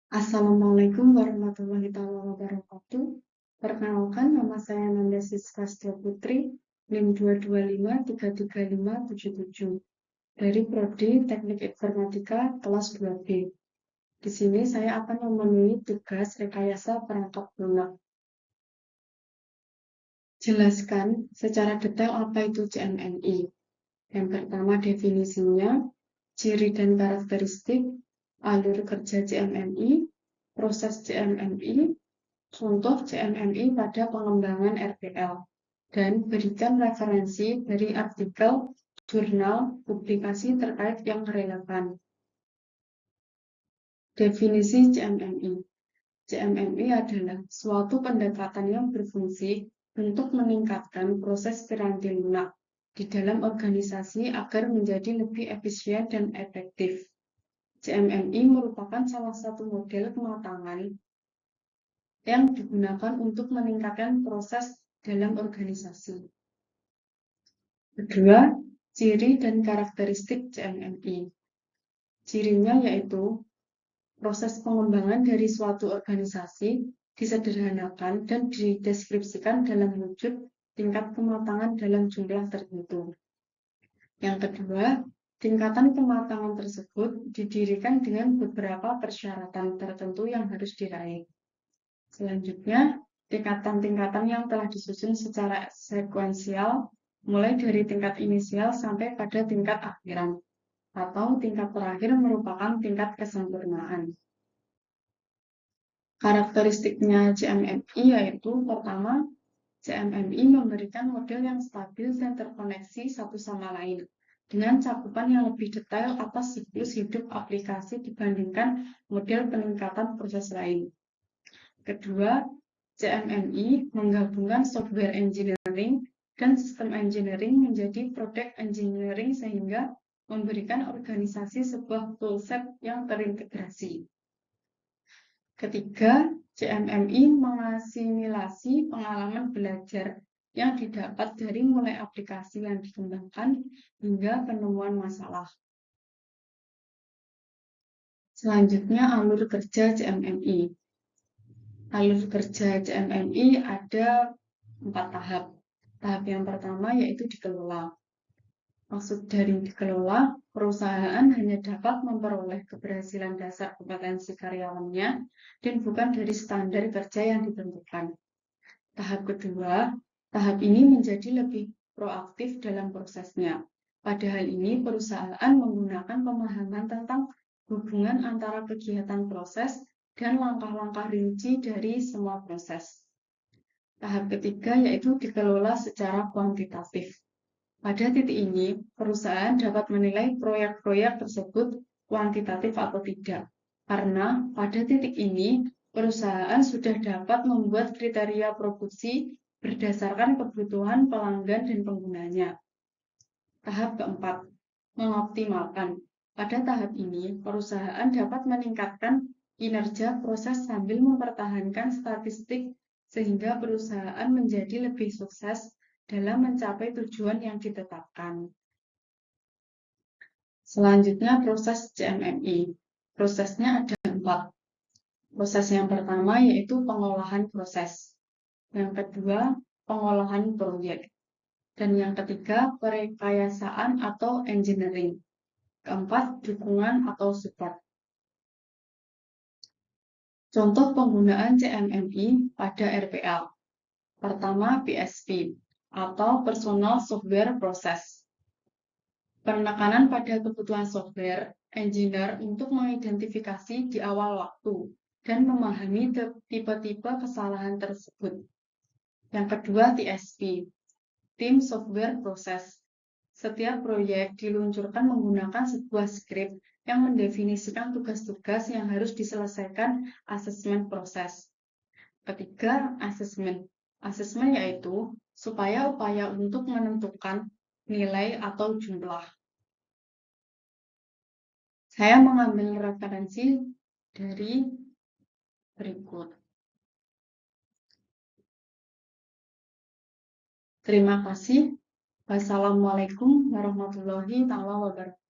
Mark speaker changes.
Speaker 1: Assalamualaikum warahmatullahi wabarakatuh. Perkenalkan, nama saya Nanda Siskastia Putri, NIM 225335577 dari Prodi Teknik Informatika kelas 2B. Di sini saya akan memenuhi tugas rekayasa perangkap lunak. Jelaskan secara detail apa itu CMMI. Yang pertama definisinya, ciri dan karakteristik, alur kerja CMMI, proses CMMI, contoh CMMI pada pengembangan RPL, dan berikan referensi dari artikel, jurnal, publikasi terkait yang relevan. Definisi CMMI. CMMI adalah suatu pendekatan yang berfungsi untuk meningkatkan proses piranti lunak di dalam organisasi agar menjadi lebih efisien dan efektif. CMMI merupakan salah satu model kematangan yang digunakan untuk meningkatkan proses dalam organisasi. Kedua, ciri dan karakteristik CMMI. Cirinya yaitu proses pengembangan dari suatu organisasi disederhanakan dan dideskripsikan dalam wujud tingkat kematangan dalam jumlah tertentu. Yang kedua, tingkatan kematangan tersebut didirikan dengan beberapa persyaratan tertentu yang harus diraih. Selanjutnya, tingkatan-tingkatan yang telah disusun secara sekuensial, mulai dari tingkat inisial sampai pada tingkat akhiran, atau tingkat terakhir merupakan tingkat kesempurnaan. Karakteristiknya CMMI yaitu, pertama, CMMI memberikan model yang stabil dan terkoneksi satu sama lain, dengan cakupan yang lebih detail atas siklus hidup aplikasi dibandingkan model peningkatan proses lain. Kedua, CMMI menggabungkan software engineering dan sistem engineering menjadi product engineering sehingga memberikan organisasi sebuah toolset yang terintegrasi. Ketiga, CMMI mengasimilasi pengalaman belajar yang didapat dari mulai aplikasi yang dikembangkan hingga penemuan masalah. Selanjutnya, alur kerja CMMI. Alur kerja CMMI ada 4 tahap. Tahap yang pertama yaitu dikelola. Maksud dari dikelola, perusahaan hanya dapat memperoleh keberhasilan dasar kompetensi karyawannya dan bukan dari standar kerja yang ditentukan. Tahap kedua, tahap ini menjadi lebih proaktif dalam prosesnya. Pada hal ini, perusahaan menggunakan pemahaman tentang hubungan antara kegiatan proses dan langkah-langkah rinci dari semua proses. Tahap ketiga yaitu dikelola secara kuantitatif. Pada titik ini, perusahaan dapat menilai proyek-proyek tersebut kuantitatif atau tidak. Karena pada titik ini, perusahaan sudah dapat membuat kriteria produksi berdasarkan kebutuhan pelanggan dan penggunanya. Tahap keempat, mengoptimalkan. Pada tahap ini, perusahaan dapat meningkatkan kinerja proses sambil mempertahankan statistik sehingga perusahaan menjadi lebih sukses dalam mencapai tujuan yang ditetapkan. Selanjutnya, proses CMMI. Prosesnya ada 4. Proses yang pertama yaitu pengolahan proses. Yang kedua, pengolahan proyek. Dan yang ketiga, perekayasaan atau engineering. Keempat, dukungan atau support. Contoh penggunaan CMMI pada RPL. Pertama, PSP atau Personal Software Process. Penekanan pada kebutuhan software engineer untuk mengidentifikasi di awal waktu dan memahami tipe-tipe kesalahan tersebut. Yang kedua, TSP, Team Software Process. Setiap proyek diluncurkan menggunakan sebuah skrip yang mendefinisikan tugas-tugas yang harus diselesaikan asesmen proses. Ketiga, asesmen. Asesmen yaitu upaya untuk menentukan nilai atau jumlah. Saya mengambil referensi dari berikut. Terima kasih. Wassalamualaikum warahmatullahi wabarakatuh.